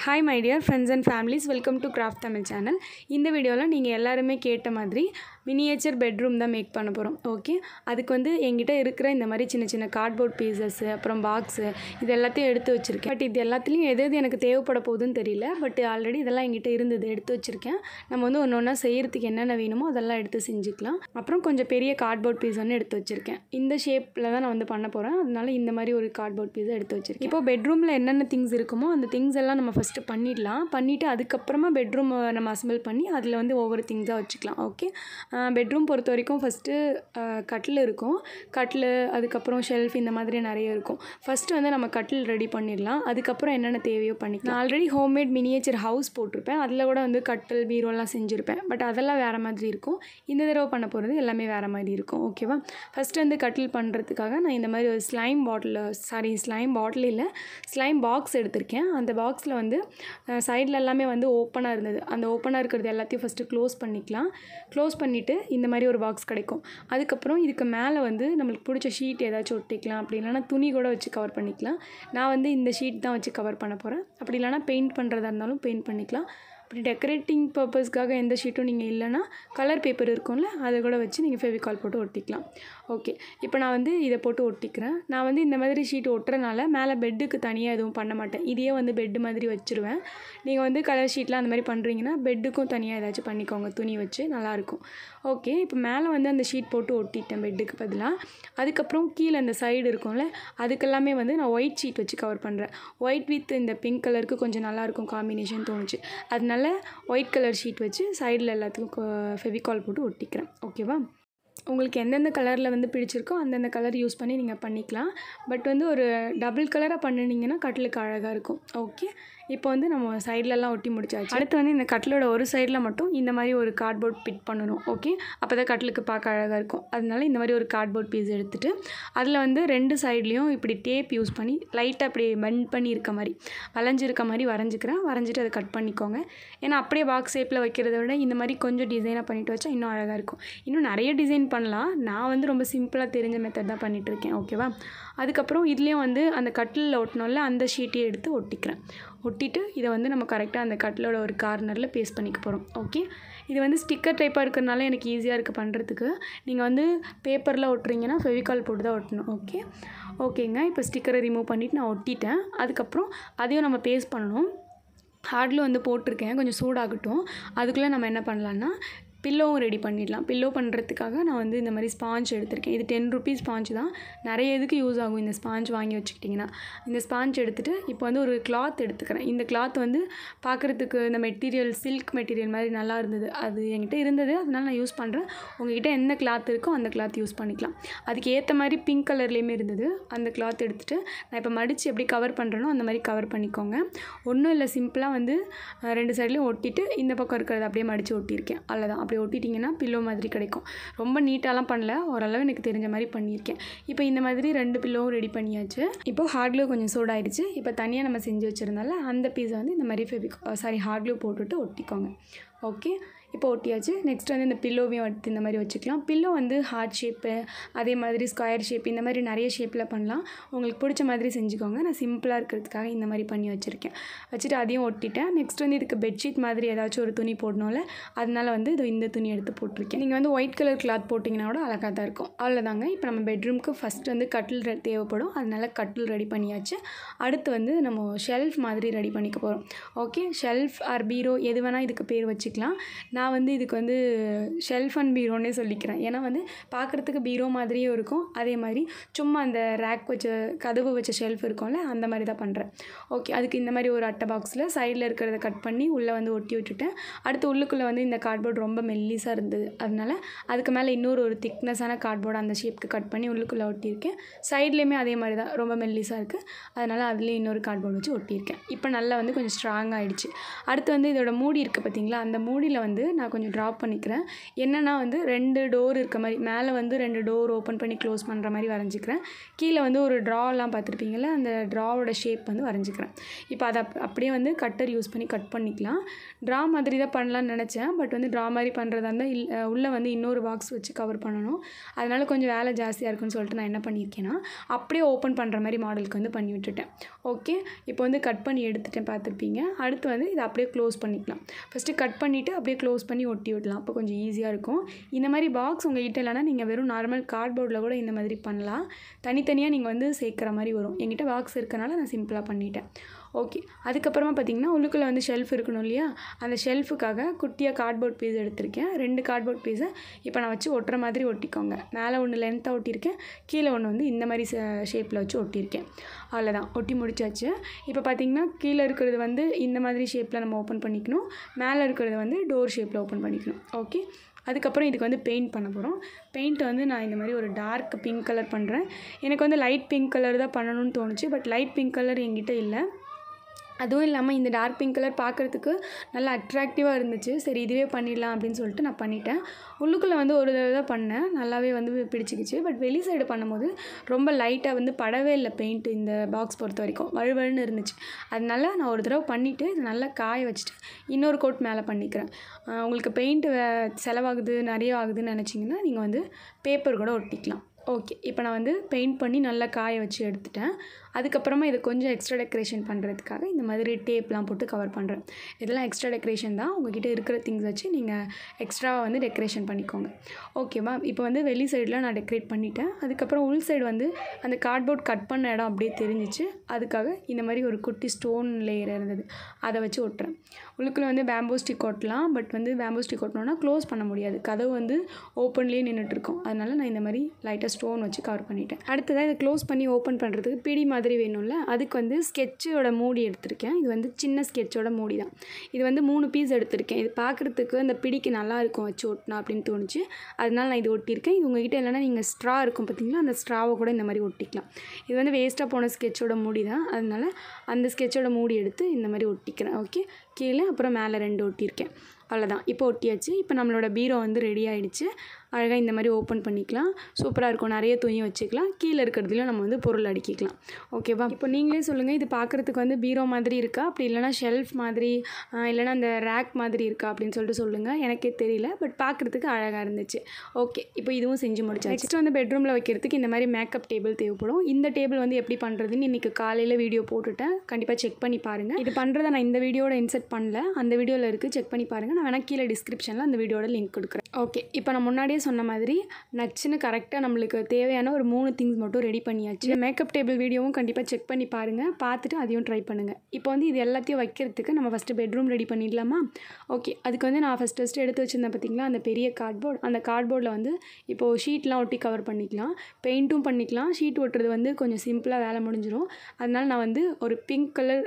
Hi my dear friends and families, welcome to Craft Tamil channel. இந்த வீடியோல நீங்க எல்லாரும் கேட்ட மாதிரி miniature bedroom தான் மேக் பண்ண போறோம். ஓகே, அதுக்கு வந்து என்கிட்ட இருக்கிற இந்த மாதிரி சின்ன சின்ன கார்ட்போர்ட் பீசஸ் அப்புறம் பாக்ஸ் இது எல்லாத்தையும் எடுத்து வச்சிருக்கேன். பட் இது எல்லாத்துலயும் எது எனக்கு தேவைப்பட போகுதுன்னு தெரியல. பட் ஆல்ரெடி இதெல்லாம் என்கிட்ட இருந்தது எடுத்து வச்சிருக்கேன். நம்ம வந்து ஒவ்வொண்ணா செய்யிறதுக்கு என்னென்ன வேணுமோ அதெல்லாம் எடுத்து செஞ்சுக்கலாம். அப்புறம் கொஞ்சம் பெரிய கார்ட்போர்ட் பீஸ் ஒன்னு எடுத்து வச்சிருக்கேன். இந்த ஷேப்ல தான் நான் வந்து பண்ண போறேன். அதனால இந்த மாதிரி ஒரு கார்ட்போர்ட் பீஸ் எடுத்து வச்சிருக்கேன். இப்போ பெட்ரூம்ல என்னென்ன திங்ஸ் இருக்குமோ அந்த திங்ஸ் எல்லாம் நம்ம ஃபர்ஸ்ட் பண்ணிடலாம். பண்ணிட்டு அதுக்கு அப்புறமா பெட்ரூம் நம்ம அசெம்பிள் பண்ணி அதுல வந்து ஒவ்வொரு திங்ஸா வச்சுக்கலாம். ஓகே, பெட்ரூம் பொறுத்த வரைக்கும் ஃபர்ஸ்ட் கட்டில் இருக்கும். கட்டில் அதுக்கு அப்புறம் ஷெல்ஃப் இந்த மாதிரி நிறைய இருக்கும். ஃபர்ஸ்ட் வந்து நம்ம கட்டில் ரெடி பண்ணிடலாம். அதுக்கு அப்புறம் என்னென்ன தேவையோ பண்ணிக்கலாம். நான் ஆல்ரெடி ஹோம்மேட் மினியேச்சர் ஹவுஸ் போட்டிருப்பேன். அதில் கூட வந்து கட்டில் பீரோலாம் செஞ்சுருப்பேன். பட் அதெல்லாம் வேறு மாதிரி இருக்கும். இந்த தடவை பண்ண போகிறது எல்லாமே வேறு மாதிரி இருக்கும். ஓகேவா, ஃபர்ஸ்ட் வந்து கட்டில் பண்ணுறதுக்காக நான் இந்த மாதிரி ஒரு ஸ்லைம் பாட்டில் இல்லை ஸ்லைம் பாக்ஸ் எடுத்திருக்கேன். அந்த பாக்ஸில் வந்து சைடில் எல்லாமே வந்து ஓப்பனாக இருந்தது. அந்த ஓப்பனாக இருக்கிறது எல்லாத்தையும் ஃபஸ்ட்டு க்ளோஸ் பண்ணிக்கலாம். க்ளோஸ் பண்ணிவிட்டு இந்த மாதிரி ஒரு பாக்ஸ் கிடைக்கும். அதுக்கப்புறம் இதுக்கு மேலே வந்து நம்மளுக்கு பிடிச்ச ஷீட் ஏதாச்சும் ஒட்டிக்கலாம். அப்படி இல்லைனா துணி கூட வச்சு கவர் பண்ணிக்கலாம். நான் வந்து இந்த ஷீட் தான் வச்சு கவர் பண்ண போகிறேன். அப்படி இல்லைனா பெயிண்ட் பண்ணுறதா இருந்தாலும் பெயிண்ட் பண்ணிக்கலாம். அப்படி டெக்கரேட்டிங் பர்பஸ்க்காக எந்த ஷீட்டும் நீங்கள் இல்லைனா கலர் பேப்பர் இருக்கும்ல அதை கூட வச்சு நீங்கள் ஃபெவிகால் போட்டு ஒட்டிக்கலாம். ஓகே, இப்போ நான் வந்து இதை போட்டு ஒட்டிக்கிறேன். நான் வந்து இந்த மாதிரி ஷீட் ஒட்டுறதுனால மேலே பெட்டுக்கு தனியாக எதுவும் பண்ண மாட்டேன். இதையே வந்து பெட்டு மாதிரி வச்சுருவேன். நீங்கள் வந்து கலர் ஷீட்லாம் அந்த மாதிரி பண்ணுறீங்கன்னா பெட்டுக்கும் தனியாக ஏதாச்சும் பண்ணிக்கோங்க துணி வச்சு, நல்லாயிருக்கும். ஓகே, இப்போ மேலே வந்து அந்த ஷீட் போட்டு ஒட்டிட்டேன் பெட்டுக்கு பதிலாக. அதுக்கப்புறம் கீழே அந்த சைடு இருக்கும்ல அதுக்கெல்லாமே வந்து நான் ஒயிட் ஷீட் வச்சு கவர் பண்ணுறேன். ஒயிட் வித் இந்த பிங்க் கலருக்கு கொஞ்சம் நல்லாயிருக்கும் காம்பினேஷன் தோணுச்சு. அதனால ஒயிட் கலர் ஷீட் வச்சு சைடில் எல்லாத்துக்கும் ஃபெவிகால் போட்டு ஒட்டிக்கிறேன். ஓகேவா, உங்களுக்கு எந்தெந்த கலரில் வந்து பிடிச்சிருக்கோ அந்தந்த கலர் யூஸ் பண்ணி நீங்கள் பண்ணிக்கலாம். பட் வந்து ஒரு டபுள் கலராக பண்ணினீங்கன்னா கட்டிலுக்கு அழகாக இருக்கும். ஓகே, இப்போ வந்து நம்ம சைட்லலாம் ஒட்டி முடிச்சாச்சு. அடுத்து வந்து இந்த கட்டிலோட ஒரு சைடில் மட்டும் இந்த மாதிரி ஒரு கார்ட்போர்ட் ஃபிட் பண்ணணும். ஓகே, அப்போ தான் கட்டிலுக்கு பார்க்க அழகாக இருக்கும். அதனால இந்த மாதிரி ஒரு கார்ட்போர்ட் பீஸ் எடுத்துகிட்டு அதில் வந்து ரெண்டு சைட்லேயும் இப்படி டேப் யூஸ் பண்ணி லைட்டாக அப்படி பெண்ட் பண்ணி இருக்க மாதிரி வளைஞ்சிருக்க மாதிரி வரைஞ்சிட்டு அதை கட் பண்ணிக்கோங்க. ஏன்னா அப்படியே பாக்ஸ் ஷேப்பில் வைக்கிறத விட இந்த மாதிரி கொஞ்சம் டிசைனாக பண்ணிட்டு வச்சா இன்னும் அழகாக இருக்கும். இன்னும் நிறைய டிசைன் பண்ணலாம். நான் வந்து ரொம்ப சிம்பிளாக தெரிஞ்ச மெத்தட் தான் பண்ணிகிட்ருக்கேன். ஓகேவா, அதுக்கப்புறம் இதுலேயும் வந்து அந்த கட்டிலில் ஒட்டினோம்ல அந்த ஷீட்டையும் எடுத்து ஒட்டிக்கிறேன். ஒட்டிட்டு இதை வந்து நம்ம கரெக்டாக அந்த கட்டிலோட ஒரு கார்னரில் பேஸ்ட் பண்ணிக்க போகிறோம். ஓகே, இது வந்து ஸ்டிக்கர் டைப்பாக இருக்கிறனால எனக்கு ஈஸியாக இருக்குது பண்ணுறதுக்கு. நீங்கள் வந்து பேப்பரில் ஒட்டுறீங்கன்னா ஃபெவிகால் போட்டு தான் ஒட்டணும். ஓகேங்க, இப்போ ஸ்டிக்கரை ரிமூவ் பண்ணிவிட்டு நான் ஒட்டிட்டேன். அதுக்கப்புறம் அதையும் நம்ம பேஸ்ட் பண்ணணும். ஹார்ட்லு வந்து போட்டிருக்கேன், கொஞ்சம் சூடாகட்டும். அதுக்குள்ளே நம்ம என்ன பண்ணலான்னா பில்லோவும் ரெடி பண்ணிடலாம். பில்லோ பண்ணுறதுக்காக நான் வந்து இந்த மாதிரி ஸ்பாஞ்ச் எடுத்திருக்கேன். இது 10 ருபீஸ் ஸ்பாஞ்ச் தான். நிறைய இதுக்கு யூஸ் ஆகும் இந்த ஸ்பாஞ்ச் வாங்கி வச்சுக்கிட்டிங்கன்னா. இந்த ஸ்பாஞ்ச் எடுத்துகிட்டு இப்போ வந்து ஒரு கிளாத் எடுத்துக்கிறேன். இந்த கிளாத் வந்து பார்க்குறதுக்கு இந்த மெட்டீரியல் சில்க் மெட்டீரியல் மாதிரி நல்லா இருந்தது. அது என்கிட்ட இருந்தது, அதனால நான் யூஸ் பண்ணுறேன். உங்கள்கிட்ட எந்த கிளாத் இருக்கோ அந்த கிளாத் யூஸ் பண்ணிக்கலாம். அதுக்கு ஏற்ற மாதிரி பிங்க் கலர்லேயுமே இருந்தது. அந்த கிளாத் எடுத்துகிட்டு நான் இப்போ மடித்து எப்படி கவர் பண்ணுறேனோ அந்த மாதிரி கவர் பண்ணிக்கோங்க. ஒன்றும் இல்லை, சிம்பிளாக வந்து ரெண்டு சைட்லேயும் ஒட்டிட்டு இந்த பக்கம் இருக்கிறத அப்படியே மடித்து ஒட்டியிருக்கேன். அவ்வளோதான். அப்படி ஒட்டிட்டிங்கன்னா பில்லோ மாதிரி கிடைக்கும். ரொம்ப நீட்டாலாம் பண்ணல, ஓரளவு எனக்கு தெரிஞ்ச மாதிரி பண்ணியிருக்கேன். இப்போ இந்த மாதிரி 2 பில்லோவும் ரெடி பண்ணியாச்சு. இப்போ ஹார்ட்லூ கொஞ்சம் சூடாயிடுச்சு. இப்போ தனியாக நம்ம செஞ்சு வச்சுருந்தால அந்த பீஸை வந்து இந்த மாதிரி ஹார்ட்லூ போட்டுட்டு ஒட்டிக்கோங்க. ஓகே, இப்போ ஒட்டியாச்சு. நெக்ஸ்ட் வந்து இந்த பில்லோவையும் எடுத்து இந்த மாதிரி வச்சுக்கலாம். பில்லோ வந்து ஹார்ட் ஷேப்பு, அதே மாதிரி ஸ்கொயர் ஷேப், இந்த மாதிரி நிறைய ஷேப்பில் பண்ணலாம். உங்களுக்கு பிடிச்ச மாதிரி செஞ்சுக்கோங்க. நான் சிம்பிளாக இருக்கிறதுக்காக இந்த மாதிரி பண்ணி வச்சுருக்கேன். வச்சுட்டு அதையும் ஒட்டிட்டேன். நெக்ஸ்ட் வந்து இதுக்கு பெட்ஷீட் மாதிரி ஏதாச்சும் ஒரு துணி போடணும்ல, அதனால வந்து இந்த துணி எடுத்து போட்டிருக்கேன். நீங்கள் வந்து ஒயிட் கலர் கிளாத் போட்டிங்கன்னா கூட அழகாக தான் இருக்கும். அவ்வளோதாங்க. இப்போ நம்ம பெட்ரூம்க்கு ஃபஸ்ட் வந்து கட்டில் தேவைப்படும். அதனால கட்டில் ரெடி பண்ணியாச்சு. அடுத்து வந்து நம்ம ஷெல்ஃப் மாதிரி ரெடி பண்ணிக்க போகிறோம். ஓகே, ஷெல்ஃப் ஆர் பீரோ எது வேணால் இதுக்கு பேர் வச்சுக்கலாம். நான் வந்து இதுக்கு வந்து ஷெல்ஃப் அண்ட் பீரோன்னே சொல்லிக்கிறேன். ஏன்னா வந்து பார்க்குறதுக்கு பீரோ மாதிரியும் இருக்கும். அதே மாதிரி சும்மா அந்த ரேக் வச்ச கதவு வச்ச ஷெல்ஃப் இருக்கும்ல அந்த மாதிரி தான் பண்ணுறேன். ஓகே, அதுக்கு இந்த மாதிரி ஒரு அட்டை பாக்ஸில் சைடில் இருக்கிறத கட் பண்ணி உள்ளே வந்து ஒட்டி விட்டுட்டேன். அடுத்து உள்ளுக்குள்ளே வந்து இந்த கார்ட்போர்ட் ரொம்ப மெல்லிஸாக இருந்தது. அதனால அதுக்கு மேலே இன்னொரு திக்னஸான கார்ட்போர்டு அந்த ஷேப்புக்கு கட் பண்ணி உள்ளுக்குள்ளே ஒட்டியிருக்கேன். சைட்லேயுமே அதே மாதிரி தான் ரொம்ப மெல்லிஸாக இருக்குது. அதனால் அதுலேயும் இன்னொரு கார்ட்போர்டு வச்சு ஒட்டியிருக்கேன். இப்போ நல்லா வந்து கொஞ்சம் ஸ்ட்ராங் ஆகிடுச்சு. அடுத்து வந்து இதோட மூடி இருக்குது பார்த்தீங்களா, அந்த மூடியில் வந்து நான் கொஞ்சம் ட்ராப் பண்ணிக்கிறேன். என்னென்னா வந்து 2 டோர் இருக்க மாதிரி, மேலே வந்து 2 டோர் ஓப்பன் பண்ணி க்ளோஸ் பண்ணுற மாதிரி வரைஞ்சிக்கிறேன். கீழே வந்து ஒரு ட்ராலாம் பார்த்துருப்பீங்கள்ல, அந்த ட்ராவோட ஷேப் வந்து வரைஞ்சிக்கிறேன். இப்போ அதை அப்படியே வந்து கட்டர் யூஸ் பண்ணி கட் பண்ணிக்கலாம். ட்ரா மாதிரி தான் பண்ணலான்னு நினச்சேன். பட் வந்து ட்ரா மாதிரி பண்ணுறதா இருந்தால் உள்ளே வந்து இன்னொரு பாக்ஸ் வச்சு கவர் பண்ணணும். அதனால் கொஞ்சம் வேலை ஜாஸ்தியாக இருக்குன்னு சொல்லிட்டு நான் என்ன பண்ணியிருக்கேன்னா, அப்படியே ஓப்பன் பண்ணுற மாதிரி மாடலுக்கு வந்து பண்ணி விட்டுட்டேன். ஓகே, இப்போ வந்து கட் பண்ணி எடுத்துட்டேன் பார்த்துருப்பீங்க. அடுத்து வந்து இதை அப்படியே க்ளோஸ் பண்ணிக்கலாம். ஃபஸ்ட்டு கட் பண்ணிவிட்டு அப்படியே க்ளோஸ் பண்ணி ஒட்டி விடலாம். அப்போ கொஞ்சம் ஈஸியாக இருக்கும். இந்த மாதிரி பாக்ஸ் உங்கள் கிட்ட இல்லைனா நீங்கள் வெறும் நார்மல் கார்ட்போர்டில் கூட இந்த மாதிரி பண்ணலாம். தனித்தனியாக நீங்கள் வந்து சேர்க்குற மாதிரி வரும். என்கிட்ட பாக்ஸ் இருக்கனால நான் சிம்பிளாக பண்ணிட்டேன். ஓகே, அதுக்கப்புறமா பார்த்திங்கன்னா உள்ளுக்குள்ளே வந்து ஷெல்ஃப் இருக்கணும் இல்லையா, அந்த ஷெல்ஃபுக்காக குட்டியாக கார்ட்போர்ட் பீஸ் எடுத்திருக்கேன். 2 கார்ட்போர்ட் பீஸை இப்போ நான் வச்சு ஒட்டுற மாதிரி ஒட்டிக்கோங்க. மேலே ஒன்று லென்த்தாக ஒட்டியிருக்கேன், கீழே ஒன்று வந்து இந்த மாதிரி ஷேப்பில் வச்சு ஒட்டியிருக்கேன். அவ்வளோதான், ஒட்டி முடிச்சாச்சு. இப்போ பார்த்திங்கன்னா கீழே இருக்கிறது வந்து இந்த மாதிரி ஷேப்பில் நம்ம ஓப்பன் பண்ணிக்கணும், மேலே இருக்கிறது வந்து டோர் ஷேப்பில் ஓப்பன் பண்ணிக்கணும். ஓகே, அதுக்கப்புறம் இதுக்கு வந்து பெயிண்ட் பண்ண போகிறோம். பெயிண்ட் வந்து நான் இந்த மாதிரி ஒரு டார்க் பிங்க் கலர் பண்ணுறேன். எனக்கு வந்து லைட் பிங்க் கலர் தான் பண்ணணும்னு தோணுச்சு. பட் லைட் பிங்க் கலர் என்கிட்ட இல்லை. அதுவும் இல்லாமல் இந்த டார்க் பிங்க் கலர் பார்க்குறதுக்கு நல்லா அட்ராக்டிவாக இருந்துச்சு. சரி இதுவே பண்ணிடலாம் அப்படின்னு சொல்லிட்டு நான் பண்ணிட்டேன். உள்ளுக்குள்ளே வந்து ஒரு தடவை தான் பண்ணேன், நல்லாவே வந்து பிடிச்சிக்கிச்சு. பட் வெளி சைடு பண்ணும்போது ரொம்ப லைட்டாக வந்து படவே இல்லை பெயிண்ட். இந்த பாக்ஸ் பொறுத்த வரைக்கும் வழுவழுன்னு இருந்துச்சு. அதனால நான் ஒரு தடவை பண்ணிவிட்டு இதை நல்லா காய வச்சுட்டு இன்னொரு கோட் மேலே பண்ணிக்கிறேன். உங்களுக்கு பெயிண்ட் செலவாகுது, நிறைய ஆகுதுன்னு நினச்சிங்கன்னா நீங்கள் வந்து பேப்பர் கூட ஒட்டிக்கலாம். ஓகே, இப்போ நான் வந்து பெயிண்ட் பண்ணி நல்லா காய வச்சு எடுத்துட்டேன். அதுக்கப்புறமா இதை கொஞ்சம் எக்ஸ்ட்ரா டெக்கரேஷன் பண்ணுறதுக்காக இந்த மாதிரி டேப்லாம் போட்டு கவர் பண்ணுறேன். இதெல்லாம் எக்ஸ்ட்ரா டெக்கரேஷன் தான். உங்கள்கிட்ட இருக்கிற திங்ஸ் வச்சு நீங்கள் எக்ஸ்ட்ராவாக வந்து டெக்கரேஷன் பண்ணிக்கோங்க. ஓகேவா, இப்போ வந்து வெளி சைடில் நான் டெக்கரேட் பண்ணிட்டேன். அதுக்கப்புறம் உள் சைடு வந்து அந்த கார்ட்போர்ட் கட் பண்ண இடம் அப்படியே தெரிஞ்சிச்சு. அதுக்காக இந்த மாதிரி ஒரு குட்டி ஸ்டோன் லேயர் இருந்தது, அதை வச்சு ஒட்டுறேன். உள்ளுக்குள்ளே வந்து பேம்போ ஸ்டிக் ஒட்டலாம். பட் வந்து பேம்போ ஸ்டிக் ஒட்டினோன்னா க்ளோஸ் பண்ண முடியாது, கதவு வந்து ஓப்பன்லேயே நின்றுட்டுருக்கோம். அதனால நான் இந்த மாதிரி லைட்டாக ஸ்டோன் வச்சு கவர் பண்ணிட்டேன். அடுத்ததாக இதை க்ளோஸ் பண்ணி ஓப்பன் பண்ணுறதுக்கு பிடி மாதிரி வேணும்ல, அதுக்கு வந்து ஸ்கெட்சோட மூடி எடுத்திருக்கேன். இது வந்து சின்ன ஸ்கெட்சோட மூடி தான். இது வந்து 3 பீஸ் எடுத்திருக்கேன். இது பார்க்குறதுக்கு அந்த பிடிக்கு நல்லா இருக்கும் வச்சு ஒட்டினா அப்படின்னு தோணுச்சு. அதனால நான் இது ஒட்டியிருக்கேன். இது உங்கள்கிட்ட இல்லைனா நீங்கள் ஸ்ட்ரா இருக்கும் பார்த்தீங்களா, அந்த ஸ்ட்ராவை கூட இந்த மாதிரி ஒட்டிக்கலாம். இது வந்து வேஸ்ட்டாக போன ஸ்கெட்சோட மூடி தான். அதனால அந்த ஸ்கெட்சோட மூடி எடுத்து இந்த மாதிரி ஒட்டிக்கிறேன். ஓகே, கீழே அப்புறம் மேலே 2 ஒட்டியிருக்கேன். அவ்வளோதான், இப்போ ஒட்டியாச்சு. இப்போ நம்மளோட பீரோ வந்து ரெடி ஆகிடுச்சு. அழகாக இந்த மாதிரி ஓப்பன் பண்ணிக்கலாம். சூப்பராக இருக்கும், நிறைய துணி வச்சுக்கலாம். கீழே இருக்கிறதுலையும் நம்ம வந்து பொருள் அடுக்கிக்கலாம். ஓகேவா, இப்போ நீங்களே சொல்லுங்கள், இது பார்க்குறதுக்கு வந்து பீரோ மாதிரி இருக்கா, அப்படி இல்லைனா ஷெல்ஃப் மாதிரி, இல்லைனா அந்த ரேக் மாதிரி இருக்கா அப்படின்னு சொல்லிட்டு சொல்லுங்கள். எனக்கே தெரியல, பட் பார்க்குறதுக்கு அழகாக இருந்துச்சு. ஓகே, இப்போ இதுவும் செஞ்சு முடிச்சாச்சு. நெக்ஸ்ட் வந்து பெட்ரூமில் வைக்கிறதுக்கு இந்த மாதிரி மேக்கப் டேபிள் தேவைப்படும். இந்த டேபிள் வந்து எப்படி பண்ணுறதுன்னு இன்றைக்கி காலையில் வீடியோ போட்டுட்டேன், கண்டிப்பாக செக் பண்ணி பாருங்கள். இது பண்ணுறதை நான் இந்த வீடியோட இன்செர்ட் பண்ணல, அந்த வீடியோவில் இருக்குது, செக் பண்ணி பாருங்கள். நான் வேணால் கீழே டிஸ்கிரிப்ஷனில் அந்த வீடியோட லிங்க் கொடுக்குறேன். ஓகே, இப்போ நான் முன்னாடியே சொன்ன மாதிரி நச்சுன்னு கரெக்டாக நம்மளுக்கு தேவையான ஒரு 3 திங்ஸ் மட்டும் ரெடி பண்ணியாச்சு. மேக்கப் டேபிள் வீடியோவும் கண்டிப்பாக செக் பண்ணி பாருங்கள், பார்த்துட்டு அதையும் ட்ரை பண்ணுங்கள். இப்போ வந்து இது எல்லாத்தையும் வைக்கிறதுக்கு நம்ம ஃபஸ்ட்டு பெட்ரூம் ரெடி பண்ணிடலாமா? ஓகே, அதுக்கு வந்து நான் ஃபஸ்ட்டு எடுத்து வச்சுருந்தேன் பார்த்தீங்களா, அந்த பெரிய கார்ட்போர்ட். அந்த கார்ட்போர்டில் வந்து இப்போது ஷீட்லாம் ஒட்டி கவர் பண்ணிக்கலாம், பெயிண்ட்டும் பண்ணிக்கலாம். ஷீட் ஒட்டுறது வந்து கொஞ்சம் சிம்பிளாக வேலை முடிஞ்சிடும். அதனால நான் வந்து ஒரு பிங்க் கலர்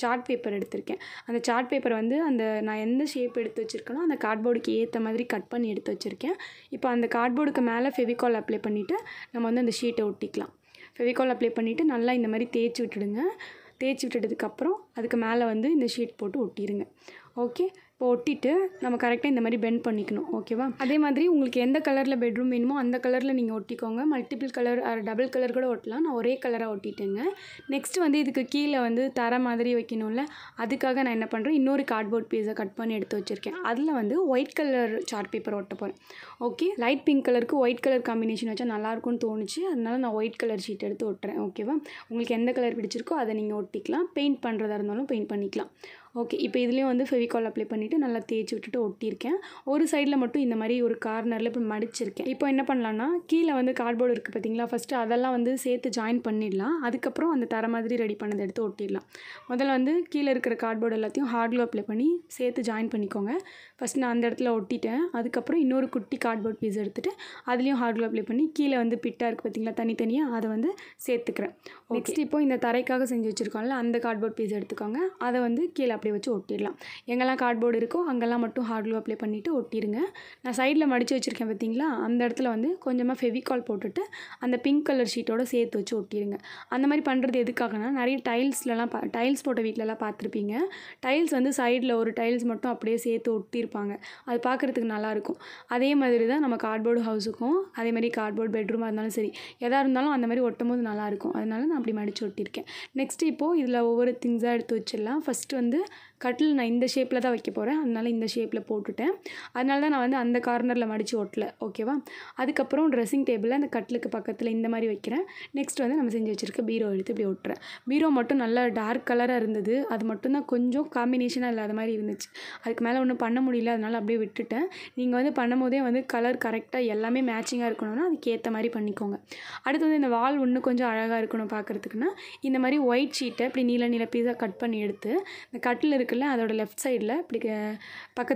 சார்ட் பேப்பர் எடுத்திருக்கேன். அந்த சார்ட் பேப்பர் வந்து அந்த நான் எந்த ஷேப் எடுத்து வச்சுருக்கேனோ அந்த கார்ட்போர்டுக்கு ஏற்ற மாதிரி கட் பண்ணி எடுத்து வச்சுருக்கேன். இப்போ அந்த கார்ட்போர்டுக்கு மேலே ஃபெவிகால் அப்ளை பண்ணிவிட்டு நம்ம வந்து அந்த ஷீட்டை ஒட்டிக்கலாம். ஃபெவிகால் அப்ளை பண்ணிவிட்டு நல்லா இந்த மாதிரி தேய்ச்சி விட்டுடுங்க. தேய்ச்சி விட்டுட்டதுக்கப்புறம் அதுக்கு மேலே வந்து இந்த ஷீட் போட்டு ஒட்டிடுங்க. ஓகே, இப்போ ஒட்டிட்டு நம்ம கரெக்டாக இந்த மாதிரி பெண்ட் பண்ணிக்கணும். ஓகேவா, அதே மாதிரி உங்களுக்கு எந்த கலரில் பெட்ரூம் வேணுமோ அந்த கலரில் நீங்கள் ஒட்டிக்கோங்க. மல்டிபிள் கலர் டபுள் கலர் கூட ஒட்டலாம். நான் ஒரே கலராக ஒட்டிட்டேங்க. நெக்ஸ்ட்டு வந்து இதுக்கு கீழே வந்து தர மாதிரி வைக்கணும்ல, அதுக்காக நான் என்ன பண்ணுறேன், இன்னொரு கார்ட்போர்ட் பீஸை கட் பண்ணி எடுத்து வச்சுருக்கேன். அதில் வந்து ஒயிட் கலர் சார்ட் பேப்பர் ஒட்ட போகிறேன். ஓகே, லைட் பிங்க் கலருக்கு ஒயிட் கலர் காம்பினேஷன் வச்சா நல்லாயிருக்கும்னு தோணுச்சு. அதனால நான் ஒயிட் கலர் ஷீட் எடுத்து ஒட்டுறேன். ஓகேவா, உங்களுக்கு எந்த கலர் பிடிச்சிருக்கோ அதை நீங்கள் ஒட்டிக்கலாம். பெயிண்ட் பண்ணுறதா இருந்தாலும் பெயிண்ட் பண்ணிக்கலாம். ஓகே, இப்போ இதுலேயும் வந்து ஃபெவிகால் அப்ளை பண்ணிவிட்டு நல்லா தேய்ச்சி விட்டுட்டு ஒட்டியிருக்கேன். ஒரு சைடில் மட்டும் இந்த மாதிரி ஒரு கார்னரில் இப்போ மடிச்சிருக்கேன். இப்போ என்ன பண்ணலான்னா, கீழே வந்து கார்ட்போர்டு இருக்குது பார்த்தீங்களா, ஃபஸ்ட்டு அதெல்லாம் வந்து சேர்த்து ஜாயின் பண்ணிடலாம். அதுக்கப்புறம் அந்த தர மாதிரி ரெடி பண்ணதை எடுத்து ஒட்டிடலாம். முதல்ல வந்து கீழே இருக்கிற கார்ட்போர்டு எல்லாத்தையும் ஹார்ட் க்ளூ அப்ளை பண்ணி சேர்த்து ஜாயின் பண்ணிக்கோங்க. ஃபஸ்ட் நான் அந்த இடத்துல ஒட்டிட்டேன். அதுக்கப்புறம் இன்னொரு குட்டி கார்ட்போர்ட் பீஸ் எடுத்துகிட்டு அதுலேயும் ஹார்ட் க்ளூ அப்ளை பண்ணி கீழே வந்து பிட்டாக இருக்குது பார்த்தீங்களா, தனித்தனியாக அதை வந்து சேர்த்துக்கிறேன். நெக்ஸ்ட் இப்போ இந்த தரைக்காக செஞ்சு வச்சுருக்கோம்ல, அந்த கார்ட்போர்ட் பீஸ் எடுத்துக்கோங்க. அதை வந்து கீழே அப்ளை அப்படியே வச்சு ஒட்டிடலாம். எங்கெல்லாம் கார்ட்போர்டு இருக்கோ அங்கெல்லாம் மட்டும் ஹார்ட் க்ளூ அப்ளை பண்ணிவிட்டு ஒட்டிடுங்க. நான் சைடில் மடித்து வச்சுருக்கேன் பார்த்தீங்களா, அந்த இடத்துல வந்து கொஞ்சமாக ஃபெவிகால் போட்டுட்டு அந்த பிங்க் கலர் ஷீட்டோட சேர்த்து வச்சு ஒட்டிடுங்க. அந்த மாதிரி பண்ணுறது எதுக்காகனா, நிறைய டைல்ஸ் போட்ட வீட்டிலலாம் பார்த்துருப்பீங்க. டைல்ஸ் வந்து சைடில் ஒரு டைல்ஸ் மட்டும் அப்படியே சேர்த்து ஒட்டியிருப்பாங்க. அது பார்க்குறதுக்கு நல்லாயிருக்கும். அதே மாதிரி தான் நம்ம கார்ட்போர்டு ஹவுஸுக்கும் அதே மாதிரி கார்ட்போர்ட் பெட்ரூமாக இருந்தாலும் சரி, எதாக இருந்தாலும் அந்த மாதிரி ஒட்டும் போது நல்லாயிருக்கும். அதனால நான் அப்படி மடித்து ஒட்டியிருக்கேன். நெக்ஸ்ட்டு இப்போது இதில் ஒவ்வொரு திங்ஸாக எடுத்து வச்சிடலாம். ஃபஸ்ட்டு வந்து கட்டில் நான் இந்த ஷேப்பில் தான் வைக்க போகிறேன். அதனால இந்த ஷேப்பில் போட்டுட்டேன். அதனால தான் நான் வந்து அந்த கார்னரில் மடித்து ஒட்டல. ஓகேவா? அதுக்கப்புறம் ட்ரெஸ்ஸிங் டேபிளில் அந்த கட்டிலுக்கு பக்கத்தில் இந்த மாதிரி வைக்கிறேன். நெக்ஸ்ட் வந்து நம்ம செஞ்சு வச்சுருக்க பீரோ எடுத்து இப்படி ஒட்டுறேன். பீரோ மட்டும் நல்லா டார்க் கலராக இருந்தது. அது மட்டும்தான் கொஞ்சம் காம்பினேஷனாக இல்லாத மாதிரி இருந்துச்சு. அதுக்கு மேலே ஒன்றும் பண்ண முடியல. அதனால் அப்படியே விட்டுட்டேன். நீங்கள் வந்து பண்ணும்போதே வந்து கலர் கரெக்டாக எல்லாமே மேட்சிங்காக இருக்கணும்னா அதுக்கேற்ற மாதிரி பண்ணிக்கோங்க. அடுத்து வந்து இந்த வால் இன்னும் கொஞ்சம் அழகாக இருக்கணும் பார்க்குறதுக்குன்னா, இந்த மாதிரி ஒயிட் ஷீட்டை இப்படி நீல பீஸாக கட் பண்ணி எடுத்து இந்த கட்டில் இருக்குல்ல அதோட லெஃப்ட் சைடில் இப்படி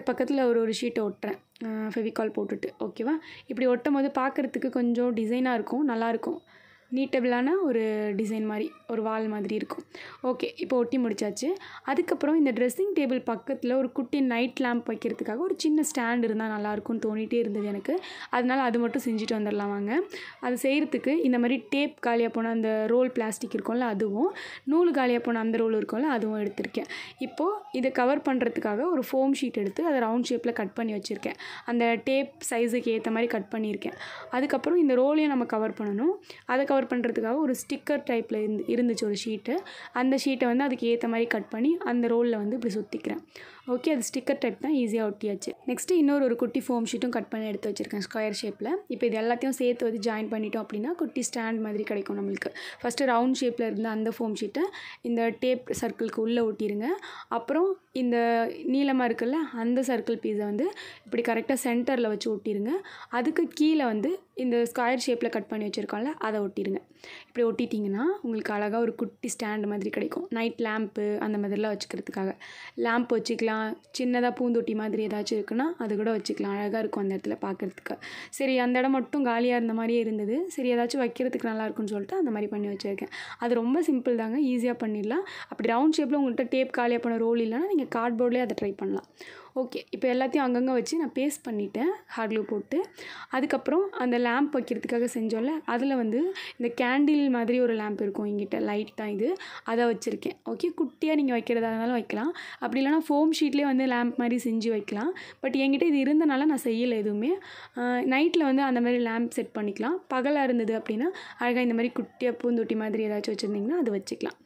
பக்கத்தில் ஒரு ஷீட்டை ஒட்டுறேன். ஃபெவிகால் போட்டுட்டு. ஓகேவா? இப்படி ஒட்டும் போது பார்க்குறதுக்கு கொஞ்சம் டிசைனாக இருக்கும், நல்லாயிருக்கும். நீட்டபிளான ஒரு டிசைன் மாதிரி ஒரு வால் மாதிரி இருக்கும். ஓகே, இப்போ ஒட்டி முடிச்சாச்சு. அதுக்கப்புறம் இந்த ட்ரெஸ்ஸிங் டேபிள் பக்கத்தில் ஒரு குட்டி நைட் லேம்ப் வைக்கிறதுக்காக ஒரு சின்ன ஸ்டாண்ட் இருந்தால் நல்லாயிருக்கும்னு தோணிகிட்டே இருந்தது எனக்கு. அதனால் அது மட்டும் செஞ்சுட்டு வந்துடலாம் வாங்க. அது செய்கிறதுக்கு இந்த மாதிரி டேப் காலியாக போன அந்த ரோல் பிளாஸ்டிக் இருக்கும்ல அதுவும், நூல் காலியாக போன அந்த ரோல் இருக்கும்ல அதுவும் எடுத்திருக்கேன். இப்போது இதை கவர் பண்ணுறதுக்காக ஒரு ஃபோம் ஷீட் எடுத்து அதை ரவுண்ட் ஷேப்பில் கட் பண்ணி வச்சுருக்கேன். அந்த டேப் சைஸுக்கு ஏற்ற மாதிரி கட் பண்ணியிருக்கேன். அதுக்கப்புறம் இந்த ரோலையும் நம்ம கவர் பண்ணணும். அதை கவர் பண்ணுறதுக்காக ஒரு ஸ்டிக்கர் டைப்பில் இருந்துச்சு ஒரு ஷீட்டு. அந்த ஷீட்டை வந்து அதுக்கு ஏற்ற மாதிரி கட் பண்ணி அந்த ரோலில் வந்து இப்படி சுற்றிக்கிறேன். ஓகே, அது ஸ்டிக்கர் டைப் தான், ஈஸியாக ஒட்டியாச்சு. நெக்ஸ்ட்டு இன்னொரு குட்டி ஃபோம் ஷீட்டும் கட் பண்ணி எடுத்து வச்சுருக்கேன் ஸ்கொயர் ஷேப்பில். இப்போ இது எல்லாத்தையும் சேர்த்து வந்து ஜாயின் பண்ணிட்டோம் அப்படின்னா குட்டி ஸ்டாண்ட் மாதிரி கிடைக்கும் நம்மளுக்கு. ஃபஸ்ட்டு ரவுண்ட் ஷேப்பில் இருந்த அந்த ஃபோம் ஷீட்டை இந்த டேப் சர்க்கிளுக்கு உள்ளே ஒட்டிடுங்க. அப்புறம் இந்த நீளமாக இருக்குல்ல அந்த சர்க்கிள் பீஸை வந்து இப்படி கரெக்டாக சென்டரில் வச்சு ஒட்டிடுங்க. அதுக்கு கீழே வந்து இந்த ஸ்கொயர் ஷேப்பில் கட் பண்ணி வச்சுருக்கோம்ல அதை ஒட்டிடுங்க. இப்படி ஒட்டிட்டிங்கன்னா உங்களுக்கு அழகாக ஒரு குட்டி ஸ்டாண்டு மாதிரி கிடைக்கும். நைட் லேம்ப்பு அந்த மாதிரிலாம் வச்சுக்கிறதுக்காக லேம்ப் வச்சுக்கலாம். சின்னதாக பூந்தொட்டி மாதிரி ஏதாச்சும் இருக்குன்னா அது கூட வச்சுக்கலாம். அழகாக இருக்கும் அந்த இடத்துல பார்க்குறதுக்கு. சரி, அந்த இடம் மட்டும் காலியாக இருந்த மாதிரியே இருந்தது. சரி, ஏதாச்சும் வைக்கிறதுக்கு நல்லாயிருக்குன்னு சொல்லிட்டு அந்த மாதிரி பண்ணி வச்சுருக்கேன். அது ரொம்ப சிம்பிள் தாங்க, ஈஸியாக பண்ணிடலாம். அப்படி ரவுண்ட் ஷேப்பில் உங்கள்கிட்ட டேப் காலியாக பண்ண ரோல் இல்லைன்னா நீங்கள் கார்ட்போர்ட்லேயே அதை ட்ரை பண்ணலாம். ஓகே, இப்போ எல்லாத்தையும் அங்கங்கே வச்சு நான் பேஸ்ட் பண்ணிவிட்டேன் ஹார்ட் க்ளூ போட்டு. அதுக்கப்புறம் அந்த லேம்ப் வைக்கிறதுக்காக செஞ்சோம்ல அதில் வந்து இந்த கேண்டில் மாதிரி ஒரு லேம்ப் இருக்கும் எங்கிட்ட, லைட் தான் இது, அதை வச்சுருக்கேன். ஓகே, குட்டியாக நீங்கள் வைக்கிறதா இருந்தாலும் வைக்கலாம். அப்படி இல்லைனா ஃபோம் ஷீட்லேயே வந்து லேம்ப் மாதிரி செஞ்சு வைக்கலாம். பட் என்கிட்ட இது இருந்தனால நான் செய்யலை எதுவுமே. நைட்டில் வந்து அந்த மாதிரி லேம்ப் செட் பண்ணிக்கலாம். பகலாக இருந்தது அப்படின்னா அழகாக இந்த மாதிரி குட்டியாக பூந்தொட்டி மாதிரி ஏதாச்சும் வச்சுருந்திங்கன்னா அது வச்சுக்கலாம்.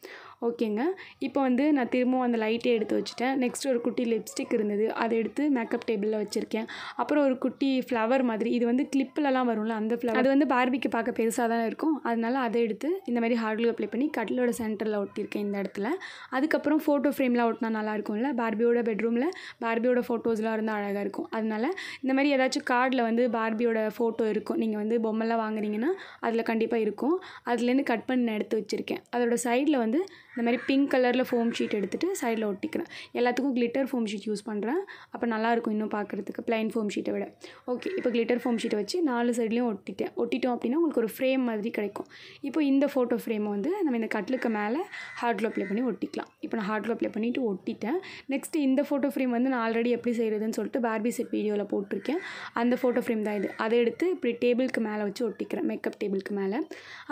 ஓகேங்க, இப்போ வந்து நான் திரும்பவும் அந்த லைட்டே எடுத்து வச்சுட்டேன். நெக்ஸ்ட் ஒரு குட்டி லிப்ஸ்டிக் இருந்தது, அதை எடுத்து மேக்கப் டேபிளில் வச்சுருக்கேன். அப்புறம் ஒரு குட்டி ஃப்ளவர் மாதிரி, இது வந்து கிளிப்பிலலாம் வரும்ல அந்த ஃப்ளவர், அது வந்து பார்பிக்கு பார்க்க பெருசாக தானே இருக்கும். அதனால அதை எடுத்து இந்த மாதிரி ஹார்ட் க்ளூ அப்ளை பண்ணி கட்டிலோட சென்டரில் ஒட்டியிருக்கேன் இந்த இடத்துல. அதுக்கப்புறம் ஃபோட்டோ ஃப்ரேம்லாம் ஒட்டினா நல்லாயிருக்கும்ல, பார்பியோட பெட்ரூமில் பார்பியோட ஃபோட்டோஸ்லாம் இருந்தால் அழகாக இருக்கும். அதனால இந்த மாதிரி ஏதாச்சும் கார்டில் வந்து பார்பியோட ஃபோட்டோ இருக்கும், நீங்கள் வந்து பொம்மைலாம் வாங்குறீங்கன்னா அதில் கண்டிப்பாக இருக்கும். அதுலேருந்து கட் பண்ணி நான் எடுத்து வச்சுருக்கேன். அதோட சைடில் வந்து இந்த மாதிரி பிங்க் கலரில் ஃபோம் ஷீட் எடுத்துகிட்டு சைடில் ஒட்டிக்கிறேன். எல்லாத்துக்கும் கிளிட்டர் ஃபோம் ஷீட் யூஸ் பண்ணுறேன். அப்போ நல்லாயிருக்கும் இன்னும் பார்க்குறதுக்கு ப்ளைன் ஃபோம் ஷீட்டை விட. ஓகே, இப்போ கிளிட்டர் ஃபோம் ஷீட்டை வச்சு 4 சைட்லேயும் ஒட்டிட்டோம் அப்படின்னா உங்களுக்கு ஒரு ஃப்ரேம் மாதிரி கிடைக்கும். இப்போ இந்த ஃபோட்டோ ஃப்ரேமை வந்து நம்ம இந்த கட்லுக்கு மேலே ஹார்ட் க்ளூ அப்ளை பண்ணி ஒட்டிக்கலாம். இப்போ நான் ஹார்ட் க்ளூ அப்ளை பண்ணிவிட்டு ஒட்டிட்டேன். நெக்ஸ்ட்டு இந்த ஃபோட்டோ ஃப்ரேம் வந்து நான் ஆல்ரெடி எப்படி செய்கிறதுன்னு சொல்லிட்டு பார்பி செட் வீடியோவில் போட்டிருக்கேன். அந்த ஃபோட்டோ ஃப்ரேம் தான் இது. அதை எடுத்து இப்படி டேபிளுக்கு மேலே வச்சு ஒட்டிக்கிறேன், மேக்கப் டேபிளுக்கு மேலே.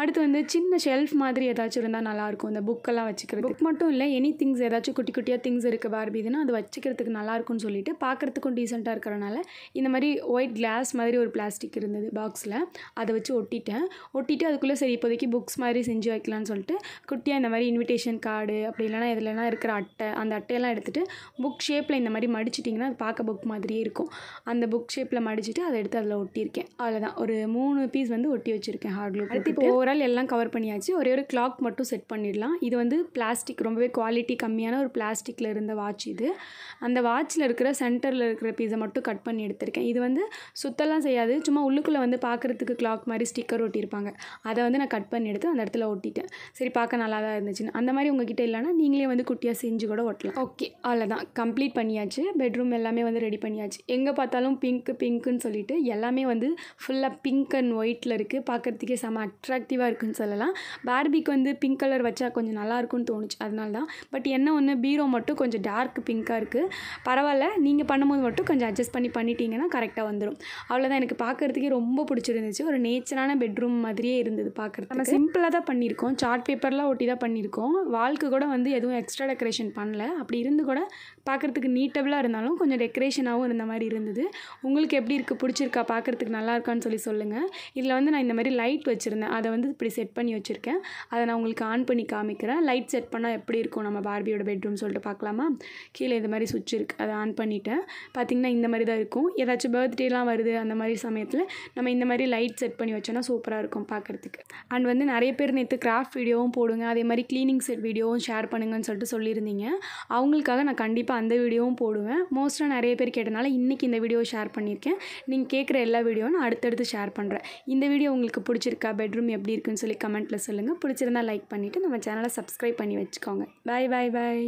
அடுத்து வந்து சின்ன ஷெல்ஃப் மாதிரி ஏதாச்சும் இருந்தால் நல்லாயிருக்கும். இந்த புக்கெல்லாம் வச்சுக்கிறது, புக் மட்டும் இல்லை, எனி திங்ஸ் ஏதாச்சும் குட்டி குட்டியாக திங்ஸ் இருக்குது பார்பி இதுன்னா அது வச்சுக்கிறதுக்கு நல்லாயிருக்கும்னு சொல்லிட்டு பார்க்குறதுக்கும் டீசெண்டாக இருக்கிறனால இந்த மாதிரி ஒயிட் கிளாஸ் மாதிரி ஒரு பிளாஸ்டிக் இருந்தது பாக்ஸில், அதை வச்சு ஒட்டிட்டு அதுக்குள்ளே சரி இப்போதைக்கு புக்ஸ் மாதிரி செஞ்சு வைக்கலான்னு சொல்லிட்டு குட்டியாக இந்த மாதிரி இன்விடேஷன் கார்டு அப்படி இல்லைனா இதுலலாம் இருக்கிற அட்டை, அந்த அட்டையெல்லாம் எடுத்துகிட்டு புக் ஷேப்பில் இந்த மாதிரி மடிச்சிட்டிங்கன்னா அது பார்க்க புக் மாதிரியே இருக்கும். அந்த புக் ஷேப்பில் மடிச்சுட்டு அதை எடுத்து அதில் ஒட்டியிருக்கேன். அவ்வளோதான், ஒரு 3 பீஸ் வந்து ஒட்டி வச்சுருக்கேன் ஹார்ட் க்ளூ. அடுத்து இப்போ ஓவரால் எல்லாம் கவர் பண்ணியாச்சு. ஒரே ஒரு கிளாக் மட்டும் செட் பண்ணிடலாம். இது வந்து பிளாஸ்டிக், ரொம்பவே குவாலிட்டி கம்மியான ஒரு பிளாஸ்டிக்கில் இருந்த வாட்ச் இது. அந்த வாட்சில் இருக்கிற சென்டரில் இருக்கிற பீஸை மட்டும் கட் பண்ணி எடுத்திருக்கேன். இது வந்து சுத்தலாம் செய்யாது, சும்மா உள்ளுக்குள்ளே வந்து பார்க்குறதுக்கு கிளாக் மாதிரி ஸ்டிக்கர் ஒட்டியிருப்பாங்க. அதை வந்து நான் கட் பண்ணி எடுத்து அந்த இடத்துல ஒட்டிட்டேன். சரி, பார்க்க நல்லா தான் இருந்துச்சுன்னு. அந்த மாதிரி உங்ககிட்ட இல்லைனா நீங்களே வந்து குட்டியாக செஞ்சு கூட ஒட்டலாம். ஓகே, அவ்வளோதான், கம்ப்ளீட் பண்ணியாச்சு. பெட்ரூம் எல்லாமே வந்து ரெடி பண்ணியாச்சு. எங்கே பார்த்தாலும் பிங்க்குன்னு சொல்லிட்டு எல்லாமே வந்து ஃபுல்லாக பிங்க் அண்ட் ஒயிட்டில் இருக்குது. பார்க்குறதுக்கே செம்ம அட்ராக்டிவாக இருக்குன்னு சொல்லலாம். பார்பிக்கு வந்து பிங்க் கலர் வச்சா கொஞ்சம் நல்லாயிருக்கும் நல்லாயிருக்கும்னு தோணுச்சு, அதனால தான். பட் என்ன ஒன்று, பீரோ மட்டும் கொஞ்சம் டார்க் பிங்காக இருக்குது. பரவாயில்ல, நீங்கள் பண்ணும்போது மட்டும் கொஞ்சம் அட்ஜஸ்ட் பண்ணிட்டீங்கன்னா கரெக்டாக வந்துடும். அவ்வளோதான். எனக்கு பார்க்குறதுக்கே ரொம்ப பிடிச்சிருந்துச்சு. ஒரு நேச்சரான பெட்ரூம் மாதிரியே இருந்தது பார்க்குறதுக்கு. நம்ம சிம்பிளாக தான் பண்ணியிருக்கோம், சார்ட் பேப்பர்லாம் ஒட்டி தான் பண்ணியிருக்கோம். வால்க்கு கூட வந்து எதுவும் எக்ஸ்ட்ரா டெக்கரேஷன் பண்ணல. அப்படி இருந்து கூட பார்க்குறதுக்கு நீட்டபிளாக இருந்தாலும் கொஞ்சம் டெக்கரேஷனாகவும் இருந்த மாதிரி இருந்தது. உங்களுக்கு எப்படி இருக்குது, பிடிச்சிருக்கா, பார்க்குறதுக்கு நல்லா இருக்கான்னு சொல்லுங்கள். இதில் வந்து நான் இந்த மாதிரி லைட் வச்சுருந்தேன், அதை வந்து இப்படி செட் பண்ணி வச்சுருக்கேன். அதை நான் உங்களுக்கு ஆன் பண்ணி காமிக்கிறேன். லைட் செட் பண்ணால் எப்படி இருக்கும் நம்ம பார்பியோட பெட்ரூம் சொல்லிட்டு பார்க்கலாமா? கீழே இந்த மாதிரி சுவிட்ச் இருக்குது, அதை ஆன் பண்ணிவிட்டேன். பார்த்திங்கன்னா இந்த மாதிரி தான் இருக்கும். ஏதாச்சும் பர்த்டேலாம் வருது அந்த மாதிரி சமயத்தில் நம்ம இந்த மாதிரி லைட் செட் பண்ணி வச்சோன்னா சூப்பராக இருக்கும் பார்க்குறதுக்கு. அண்ட் வந்து நிறைய பேர் நேற்று கிராஃப்ட் வீடியோவும் போடுங்க, அதே மாதிரி க்ளீனிங் செட் வீடியோவும் ஷேர் பண்ணுங்கன்னு சொல்லிட்டு சொல்லியிருந்தீங்க. அவங்களுக்காக நான் கண்டிப்பாக அந்த வீடியோவும் போடுவேன். மோஸ்ட்டாக நிறைய பேர் கேட்டனால இன்றைக்கி இந்த வீடியோவை ஷேர் பண்ணியிருக்கேன். நீங்கள் கேட்குற எல்லா வீடியோவும் நான் அடுத்தடுத்து ஷேர் பண்ணுறேன். இந்த வீடியோ உங்களுக்கு பிடிச்சிருக்கா, பெட்ரூம் எப்படி இருக்குன்னு சொல்லி கமெண்ட்டில் சொல்லுங்கள். பிடிச்சிருந்தா லைக் பண்ணிவிட்டு நம்ம சேனலை சப்ஸ்கிரைப் பண்ணி வச்சுக்கோங்க. பாய் பாய் பாய்.